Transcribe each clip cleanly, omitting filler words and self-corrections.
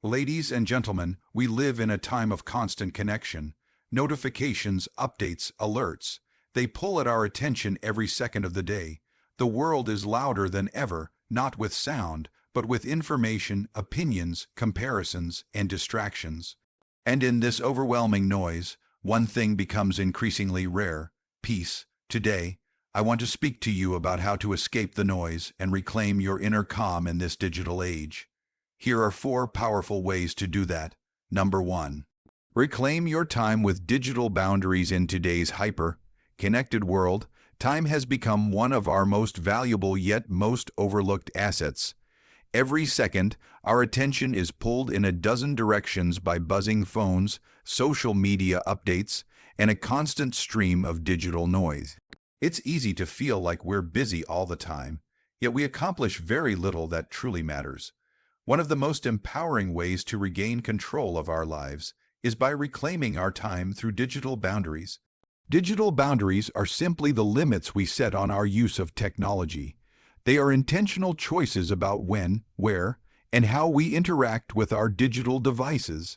Ladies and gentlemen, we live in a time of constant connection. Notifications, updates, alerts. They pull at our attention every second of the day. The world is louder than ever, not with sound, but with information, opinions, comparisons, and distractions. And in this overwhelming noise, one thing becomes increasingly rare: peace. Today, I want to speak to you about how to escape the noise and reclaim your inner calm in this digital age. Here are 4 powerful ways to do that. Number 1. Reclaim your time with digital boundaries. In today's hyper-connected world, time has become one of our most valuable yet most overlooked assets. Every second, our attention is pulled in a dozen directions by buzzing phones, social media updates, and a constant stream of digital noise. It's easy to feel like we're busy all the time, yet we accomplish very little that truly matters. One of the most empowering ways to regain control of our lives is by reclaiming our time through digital boundaries. Digital boundaries are simply the limits we set on our use of technology. They are intentional choices about when, where, and how we interact with our digital devices.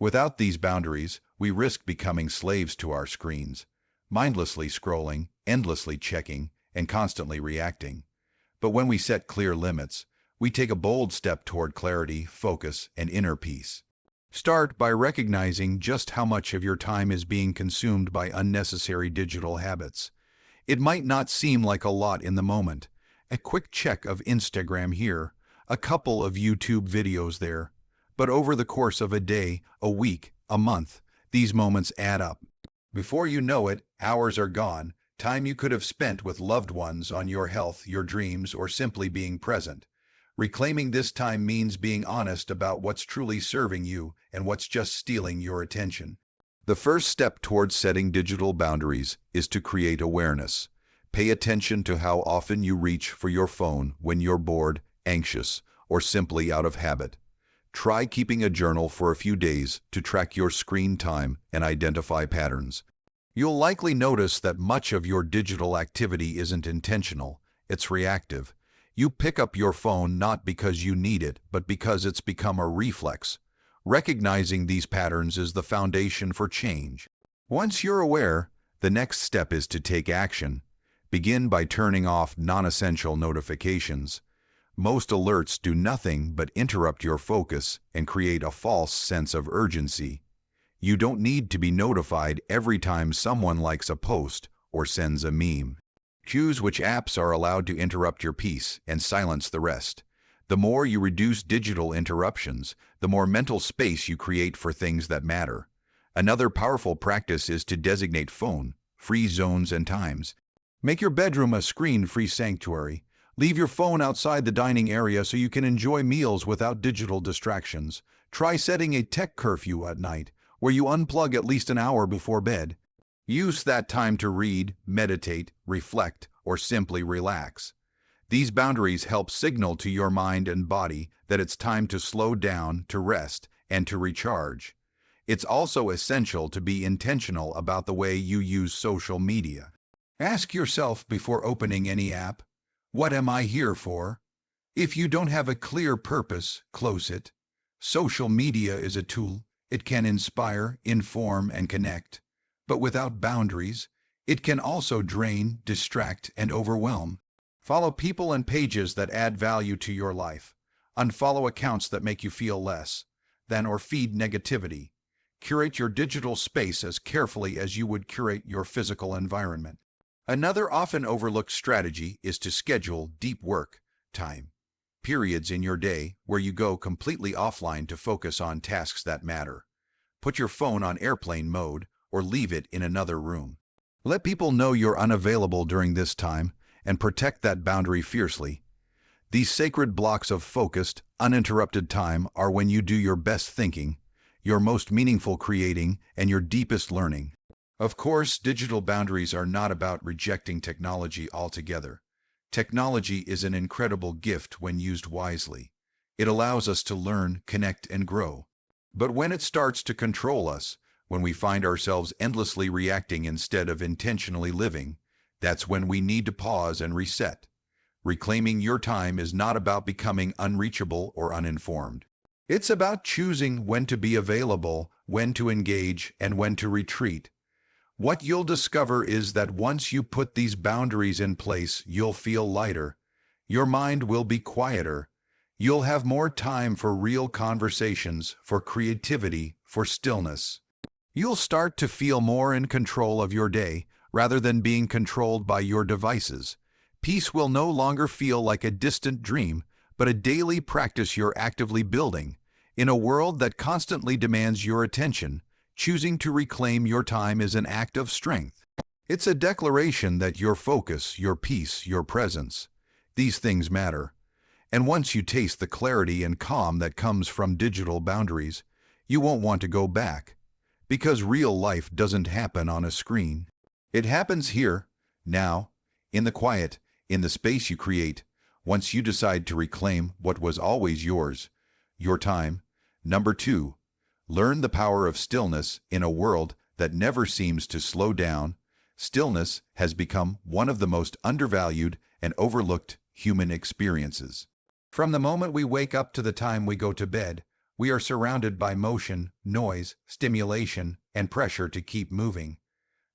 Without these boundaries, we risk becoming slaves to our screens, mindlessly scrolling, endlessly checking, and constantly reacting. But when we set clear limits, we take a bold step toward clarity, focus, and inner peace. Start by recognizing just how much of your time is being consumed by unnecessary digital habits. It might not seem like a lot in the moment. A quick check of Instagram here, a couple of YouTube videos there. But over the course of a day, a week, a month, these moments add up. Before you know it, hours are gone, time you could have spent with loved ones, on your health, your dreams, or simply being present. Reclaiming this time means being honest about what's truly serving you and what's just stealing your attention. The first step towards setting digital boundaries is to create awareness. Pay attention to how often you reach for your phone when you're bored, anxious, or simply out of habit. Try keeping a journal for a few days to track your screen time and identify patterns. You'll likely notice that much of your digital activity isn't intentional, it's reactive. You pick up your phone not because you need it, but because it's become a reflex. Recognizing these patterns is the foundation for change. Once you're aware, the next step is to take action. Begin by turning off non-essential notifications. Most alerts do nothing but interrupt your focus and create a false sense of urgency. You don't need to be notified every time someone likes a post or sends a meme. Choose which apps are allowed to interrupt your peace and silence the rest. The more you reduce digital interruptions, the more mental space you create for things that matter. Another powerful practice is to designate phone-free zones and times. Make your bedroom a screen-free sanctuary. Leave your phone outside the dining area so you can enjoy meals without digital distractions. Try setting a tech curfew at night, where you unplug at least an hour before bed. Use that time to read, meditate, reflect, or simply relax. These boundaries help signal to your mind and body that it's time to slow down, to rest, and to recharge. It's also essential to be intentional about the way you use social media. Ask yourself before opening any app, what am I here for? If you don't have a clear purpose, close it. Social media is a tool. It can inspire, inform, and connect. But without boundaries, it can also drain, distract, and overwhelm. Follow people and pages that add value to your life. Unfollow accounts that make you feel less than or feed negativity. Curate your digital space as carefully as you would curate your physical environment. Another often overlooked strategy is to schedule deep work time, periods in your day where you go completely offline to focus on tasks that matter. Put your phone on airplane mode or leave it in another room. Let people know you're unavailable during this time and protect that boundary fiercely. These sacred blocks of focused, uninterrupted time are when you do your best thinking, your most meaningful creating, and your deepest learning. Of course, digital boundaries are not about rejecting technology altogether. Technology is an incredible gift when used wisely. It allows us to learn, connect, and grow. But when it starts to control us, when we find ourselves endlessly reacting instead of intentionally living, that's when we need to pause and reset. Reclaiming your time is not about becoming unreachable or uninformed. It's about choosing when to be available, when to engage, and when to retreat. What you'll discover is that once you put these boundaries in place, you'll feel lighter. Your mind will be quieter. You'll have more time for real conversations, for creativity, for stillness. You'll start to feel more in control of your day rather than being controlled by your devices. Peace will no longer feel like a distant dream, but a daily practice you're actively building. In a world that constantly demands your attention, choosing to reclaim your time is an act of strength. It's a declaration that your focus, your peace, your presence, these things matter. And once you taste the clarity and calm that comes from digital boundaries, you won't want to go back. Because real life doesn't happen on a screen. It happens here, now, in the quiet, in the space you create, once you decide to reclaim what was always yours, your time. Number 2, learn the power of stillness in a world that never seems to slow down. Stillness has become one of the most undervalued and overlooked human experiences. From the moment we wake up to the time we go to bed, we are surrounded by motion, noise, stimulation, and pressure to keep moving.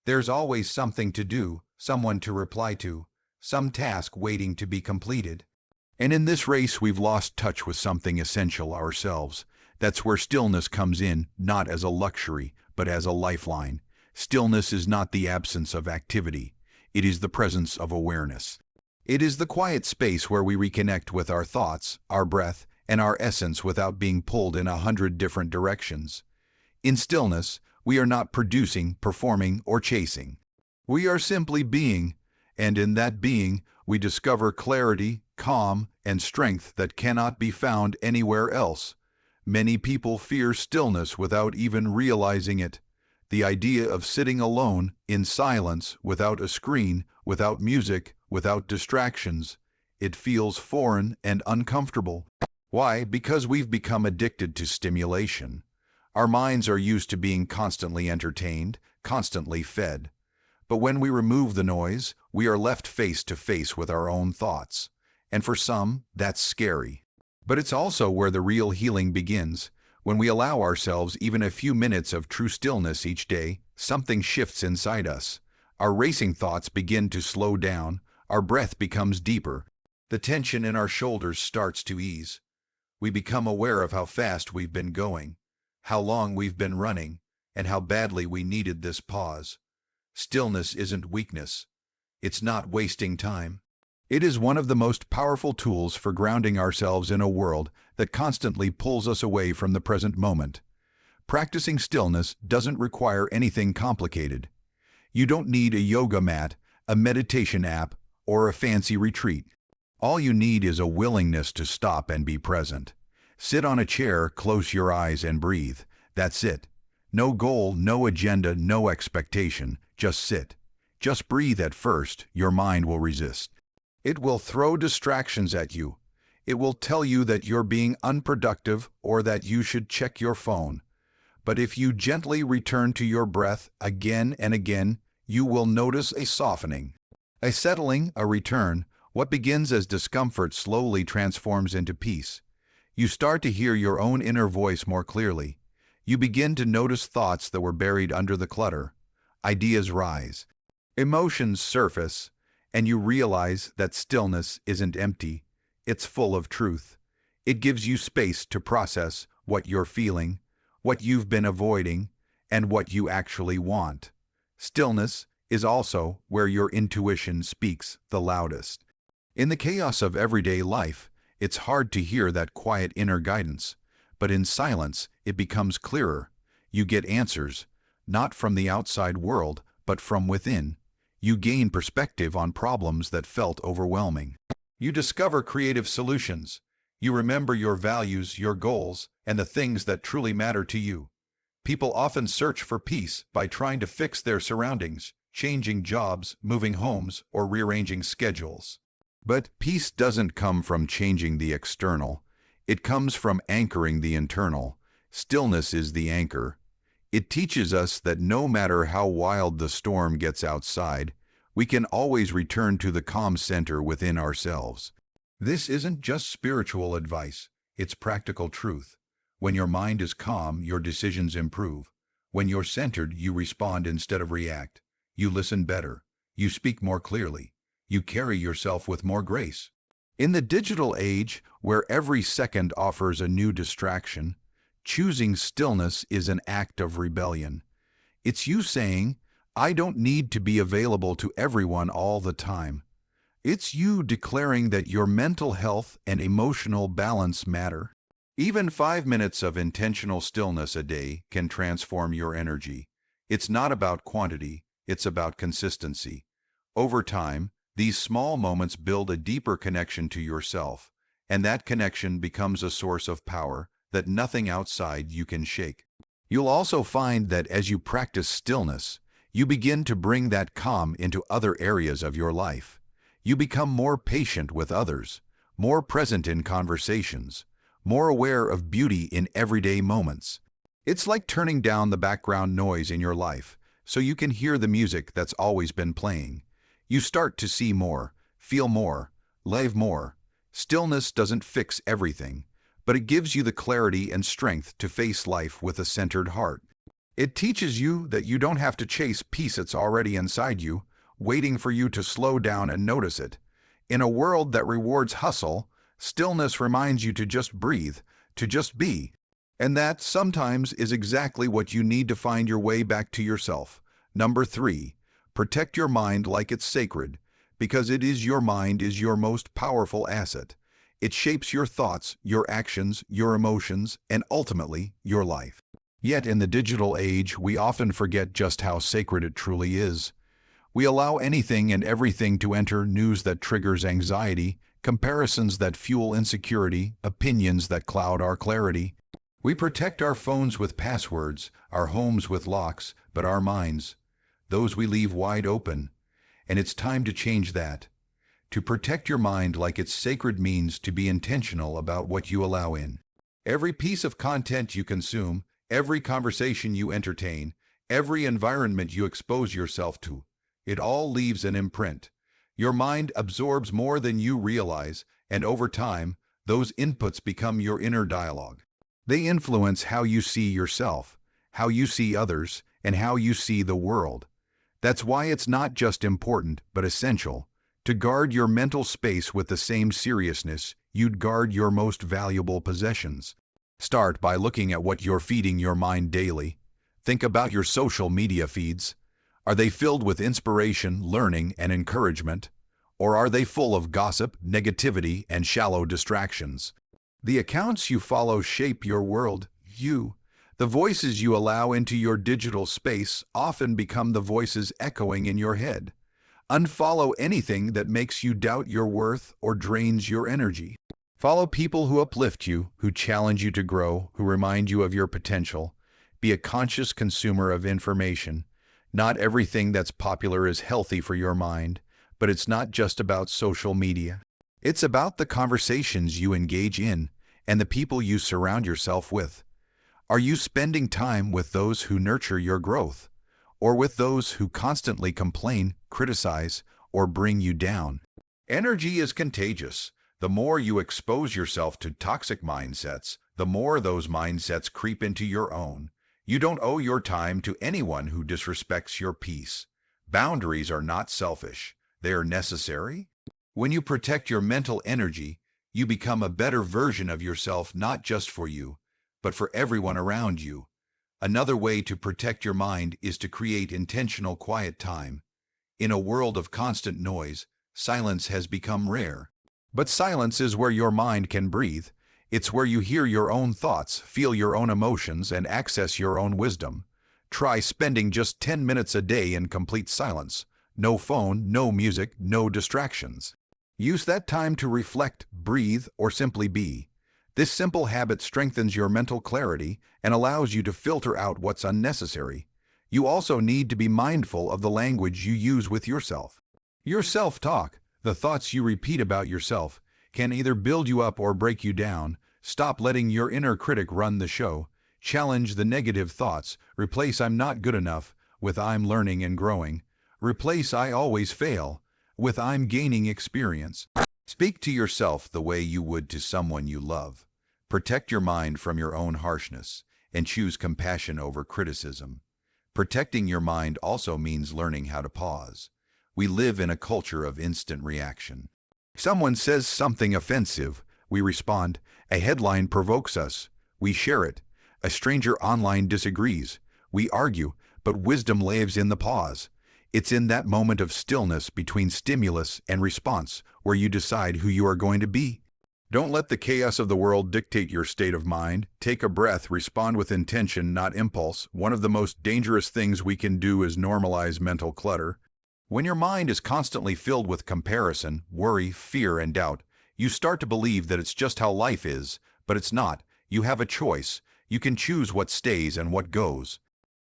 There's always something to do, someone to reply to, some task waiting to be completed. And in this race, we've lost touch with something essential ourselves. That's where stillness comes in, not as a luxury, but as a lifeline. Stillness is not the absence of activity. It is the presence of awareness. It is the quiet space where we reconnect with our thoughts, our breath, and our essence without being pulled in 100 different directions. In stillness, we are not producing, performing, or chasing. We are simply being, and in that being, we discover clarity, calm, and strength that cannot be found anywhere else. Many people fear stillness without even realizing it. The idea of sitting alone, in silence, without a screen, without music, without distractions, it feels foreign and uncomfortable. Why? Because we've become addicted to stimulation. Our minds are used to being constantly entertained, constantly fed. But when we remove the noise, we are left face to face with our own thoughts. And for some, that's scary. But it's also where the real healing begins. When we allow ourselves even a few minutes of true stillness each day, something shifts inside us. Our racing thoughts begin to slow down, our breath becomes deeper, the tension in our shoulders starts to ease. We become aware of how fast we've been going, how long we've been running, and how badly we needed this pause. Stillness isn't weakness. It's not wasting time. It is one of the most powerful tools for grounding ourselves in a world that constantly pulls us away from the present moment. Practicing stillness doesn't require anything complicated. You don't need a yoga mat, a meditation app, or a fancy retreat. All you need is a willingness to stop and be present. Sit on a chair, close your eyes, and breathe. That's it. No goal, no agenda, no expectation. Just sit. Just breathe at first. Your mind will resist. It will throw distractions at you. It will tell you that you're being unproductive or that you should check your phone. But if you gently return to your breath again and again, you will notice a softening, a settling, a return. What begins as discomfort slowly transforms into peace. You start to hear your own inner voice more clearly. You begin to notice thoughts that were buried under the clutter. Ideas rise. Emotions surface, and you realize that stillness isn't empty. It's full of truth. It gives you space to process what you're feeling, what you've been avoiding, and what you actually want. Stillness is also where your intuition speaks the loudest. In the chaos of everyday life, it's hard to hear that quiet inner guidance, but in silence, it becomes clearer. You get answers, not from the outside world, but from within. You gain perspective on problems that felt overwhelming. You discover creative solutions. You remember your values, your goals, and the things that truly matter to you. People often search for peace by trying to fix their surroundings, changing jobs, moving homes, or rearranging schedules. But peace doesn't come from changing the external. It comes from anchoring the internal. Stillness is the anchor. It teaches us that no matter how wild the storm gets outside, we can always return to the calm center within ourselves. This isn't just spiritual advice, it's practical truth. When your mind is calm, your decisions improve. When you're centered, you respond instead of react. You listen better. You speak more clearly. You carry yourself with more grace. In the digital age, where every second offers a new distraction, choosing stillness is an act of rebellion. It's you saying, I don't need to be available to everyone all the time. It's you declaring that your mental health and emotional balance matter. Even 5 minutes of intentional stillness a day can transform your energy. It's not about quantity, it's about consistency. Over time, these small moments build a deeper connection to yourself, and that connection becomes a source of power that nothing outside you can shake. You'll also find that as you practice stillness, you begin to bring that calm into other areas of your life. You become more patient with others, more present in conversations, more aware of beauty in everyday moments. It's like turning down the background noise in your life so you can hear the music that's always been playing. You start to see more, feel more, live more. Stillness doesn't fix everything, but it gives you the clarity and strength to face life with a centered heart. It teaches you that you don't have to chase peace that's already inside you, waiting for you to slow down and notice it. In a world that rewards hustle, stillness reminds you to just breathe, to just be. And that sometimes is exactly what you need to find your way back to yourself. Number 3, protect your mind like it's sacred, because it is your mind is your most powerful asset. It shapes your thoughts, your actions, your emotions, and ultimately, your life. Yet in the digital age, we often forget just how sacred it truly is. We allow anything and everything to enter: news that triggers anxiety, comparisons that fuel insecurity, opinions that cloud our clarity. We protect our phones with passwords, our homes with locks, but our minds, those we leave wide open. And it's time to change that. To protect your mind like it's sacred means to be intentional about what you allow in. Every piece of content you consume, every conversation you entertain, every environment you expose yourself to, it all leaves an imprint. Your mind absorbs more than you realize, and over time, those inputs become your inner dialogue. They influence how you see yourself, how you see others, and how you see the world. That's why it's not just important, but essential, to guard your mental space with the same seriousness you'd guard your most valuable possessions. Start by looking at what you're feeding your mind daily. Think about your social media feeds. Are they filled with inspiration, learning, and encouragement? Or are they full of gossip, negativity, and shallow distractions? The accounts you follow shape your world. The voices you allow into your digital space often become the voices echoing in your head. Unfollow anything that makes you doubt your worth or drains your energy. Follow people who uplift you, who challenge you to grow, who remind you of your potential. Be a conscious consumer of information. Not everything that's popular is healthy for your mind, but it's not just about social media. It's about the conversations you engage in and the people you surround yourself with. Are you spending time with those who nurture your growth, or with those who constantly complain, criticize, or bring you down? Energy is contagious. The more you expose yourself to toxic mindsets, the more those mindsets creep into your own. You don't owe your time to anyone who disrespects your peace. Boundaries are not selfish. They are necessary. When you protect your mental energy, you become a better version of yourself, not just for you, but for everyone around you. Another way to protect your mind is to create intentional quiet time. In a world of constant noise, silence has become rare. But silence is where your mind can breathe. It's where you hear your own thoughts, feel your own emotions, and access your own wisdom. Try spending just 10 minutes a day in complete silence. No phone, no music, no distractions. Use that time to reflect, breathe, or simply be. This simple habit strengthens your mental clarity and allows you to filter out what's unnecessary. You also need to be mindful of the language you use with yourself. Your self-talk, the thoughts you repeat about yourself, can either build you up or break you down. Stop letting your inner critic run the show. Challenge the negative thoughts. Replace "I'm not good enough" with "I'm learning and growing." Replace "I always fail" with "I'm gaining experience." Speak to yourself the way you would to someone you love. Protect your mind from your own harshness and choose compassion over criticism. Protecting your mind also means learning how to pause. We live in a culture of instant reaction. Someone says something offensive, we respond. A headline provokes us, we share it. A stranger online disagrees, we argue, but wisdom lives in the pause. It's in that moment of stillness between stimulus and response where you decide who you are going to be. Don't let the chaos of the world dictate your state of mind. Take a breath, respond with intention, not impulse. One of the most dangerous things we can do is normalize mental clutter. When your mind is constantly filled with comparison, worry, fear, and doubt, you start to believe that it's just how life is, but it's not. You have a choice. You can choose what stays and what goes.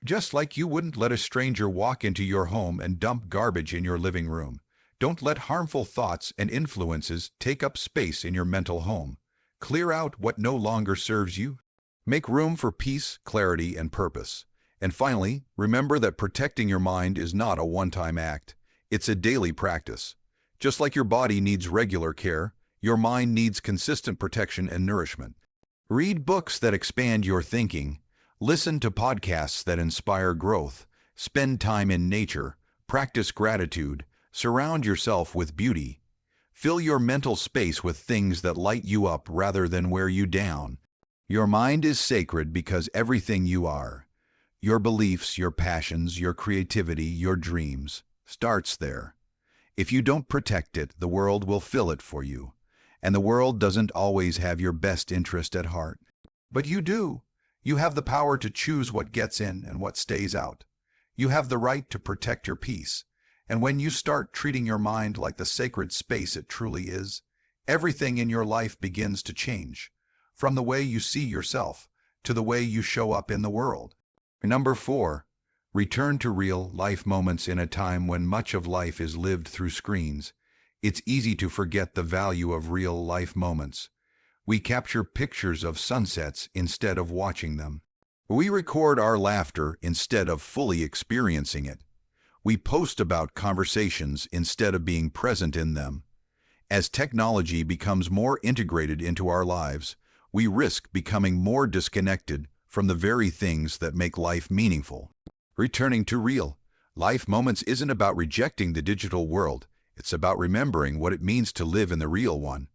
Just like you wouldn't let a stranger walk into your home and dump garbage in your living room. Don't let harmful thoughts and influences take up space in your mental home. Clear out what no longer serves you. Make room for peace, clarity, and purpose. And finally, remember that protecting your mind is not a one-time act. It's a daily practice. Just like your body needs regular care, your mind needs consistent protection and nourishment. Read books that expand your thinking. Listen to podcasts that inspire growth. Spend time in nature. Practice gratitude. Surround yourself with beauty. Fill your mental space with things that light you up rather than wear you down. Your mind is sacred because everything you are, your beliefs, your passions, your creativity, your dreams, starts there. If you don't protect it, the world will fill it for you. And the world doesn't always have your best interest at heart. But you do. You have the power to choose what gets in and what stays out. You have the right to protect your peace. And when you start treating your mind like the sacred space it truly is, everything in your life begins to change, from the way you see yourself to the way you show up in the world. Number 4, return to real life moments. In a time when much of life is lived through screens, it's easy to forget the value of real life moments. We capture pictures of sunsets instead of watching them. We record our laughter instead of fully experiencing it. We post about conversations instead of being present in them. As technology becomes more integrated into our lives, we risk becoming more disconnected from the very things that make life meaningful. Returning to real life moments isn't about rejecting the digital world. It's about remembering what it means to live in the real one.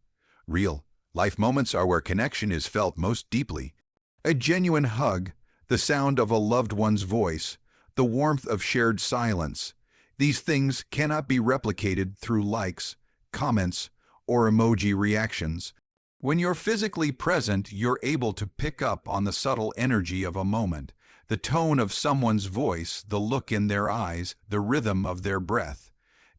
Real life moments are where connection is felt most deeply. A genuine hug, the sound of a loved one's voice, the warmth of shared silence. These things cannot be replicated through likes, comments, or emoji reactions. When you're physically present, you're able to pick up on the subtle energy of a moment, the tone of someone's voice, the look in their eyes, the rhythm of their breath.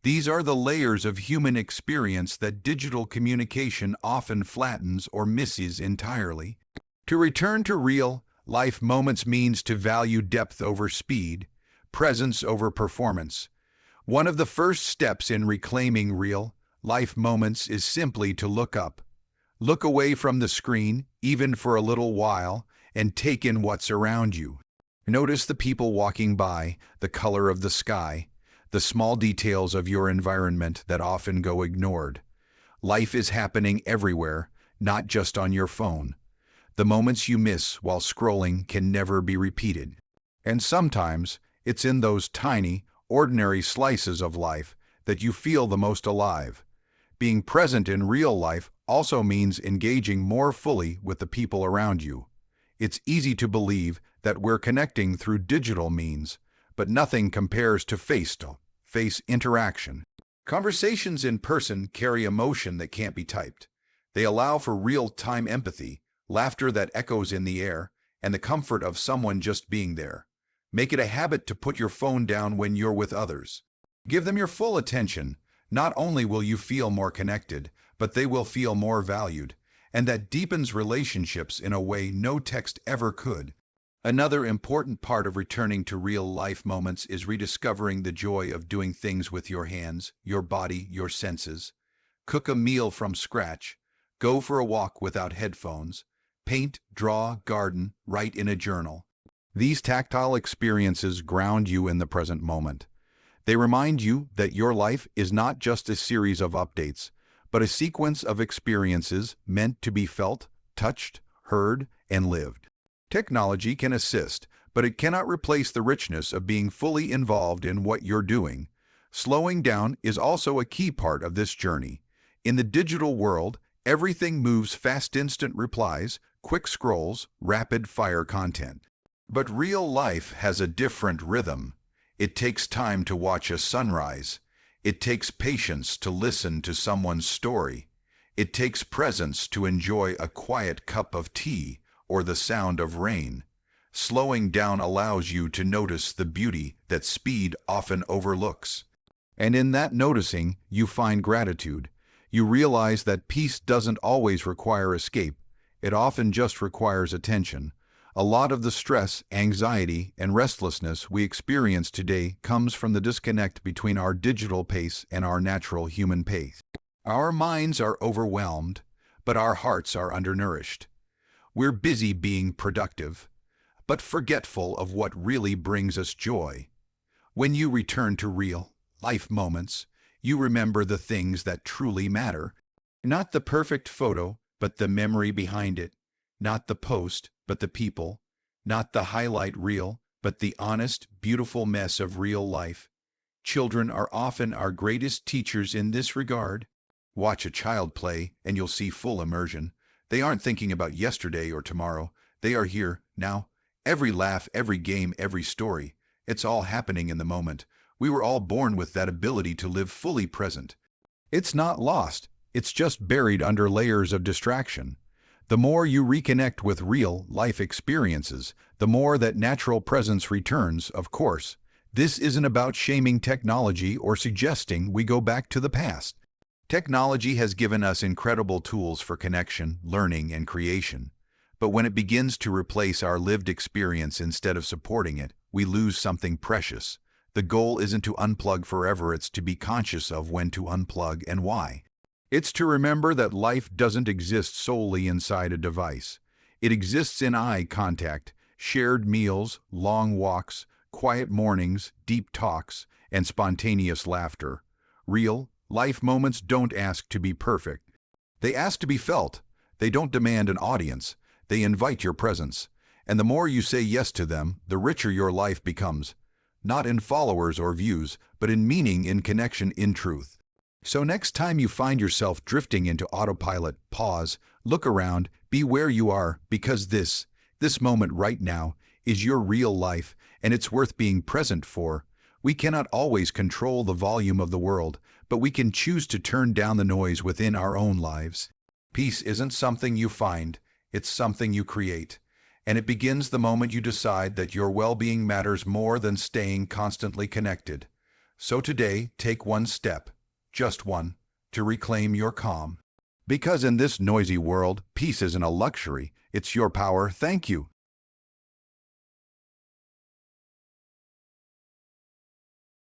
These are the layers of human experience that digital communication often flattens or misses entirely. To return to real life moments means to value depth over speed, presence over performance. One of the first steps in reclaiming real life moments is simply to look up. Look away from the screen, even for a little while, and take in what's around you. Notice the people walking by, the color of the sky, the small details of your environment that often go ignored. Life is happening everywhere, not just on your phone. The moments you miss while scrolling can never be repeated. And sometimes, it's in those tiny, ordinary slices of life that you feel the most alive. Being present in real life also means engaging more fully with the people around you. It's easy to believe that we're connecting through digital means, but nothing compares to face-to-face interaction. Conversations in person carry emotion that can't be typed. They allow for real-time empathy, laughter that echoes in the air, and the comfort of someone just being there. Make it a habit to put your phone down when you're with others. Give them your full attention. Not only will you feel more connected, but they will feel more valued, and that deepens relationships in a way no text ever could. Another important part of returning to real-life moments is rediscovering the joy of doing things with your hands, your body, your senses. Cook a meal from scratch. Go for a walk without headphones. Paint, draw, garden, write in a journal. These tactile experiences ground you in the present moment. They remind you that your life is not just a series of updates, but a sequence of experiences meant to be felt, touched, heard, and lived. Technology can assist, but it cannot replace the richness of being fully involved in what you're doing. Slowing down is also a key part of this journey. In the digital world, everything moves fast, instant replies, quick scrolls, rapid-fire content. But real life has a different rhythm. It takes time to watch a sunrise. It takes patience to listen to someone's story. It takes presence to enjoy a quiet cup of tea or the sound of rain. Slowing down allows you to notice the beauty that speed often overlooks. And in that noticing, you find gratitude. You realize that peace doesn't always require escape. It often just requires attention. A lot of the stress, anxiety, and restlessness we experience today comes from the disconnect between our digital pace and our natural human pace. Our minds are overwhelmed, but our hearts are undernourished. We're busy being productive, but forgetful of what really brings us joy. When you return to real life moments, you remember the things that truly matter. Not the perfect photo, but the memory behind it. Not the post, but the people. Not the highlight reel, but the honest, beautiful mess of real life. Children are often our greatest teachers in this regard. Watch a child play, and you'll see full immersion. They aren't thinking about yesterday or tomorrow. They are here, now. Every laugh, every game, every story. It's all happening in the moment. We were all born with that ability to live fully present. It's not lost. It's just buried under layers of distraction. The more you reconnect with real life experiences, the more that natural presence returns, of course. This isn't about shaming technology or suggesting we go back to the past. Technology has given us incredible tools for connection, learning, and creation. But when it begins to replace our lived experience instead of supporting it, we lose something precious. The goal isn't to unplug forever, it's to be conscious of when to unplug and why. It's to remember that life doesn't exist solely inside a device. It exists in eye contact, shared meals, long walks, quiet mornings, deep talks, and spontaneous laughter. Real life moments don't ask to be perfect. They ask to be felt. They don't demand an audience. They invite your presence. And the more you say yes to them, the richer your life becomes. Not in followers or views, but in meaning, in connection, in truth. So next time you find yourself drifting into autopilot, pause, look around, be where you are, because this moment right now is your real life, and it's worth being present for. We cannot always control the volume of the world, but we can choose to turn down the noise within our own lives. Peace isn't something you find, it's something you create. And it begins the moment you decide that your well-being matters more than staying constantly connected. So today, take one step, just one, to reclaim your calm. Because in this noisy world, peace isn't a luxury, it's your power. Thank you.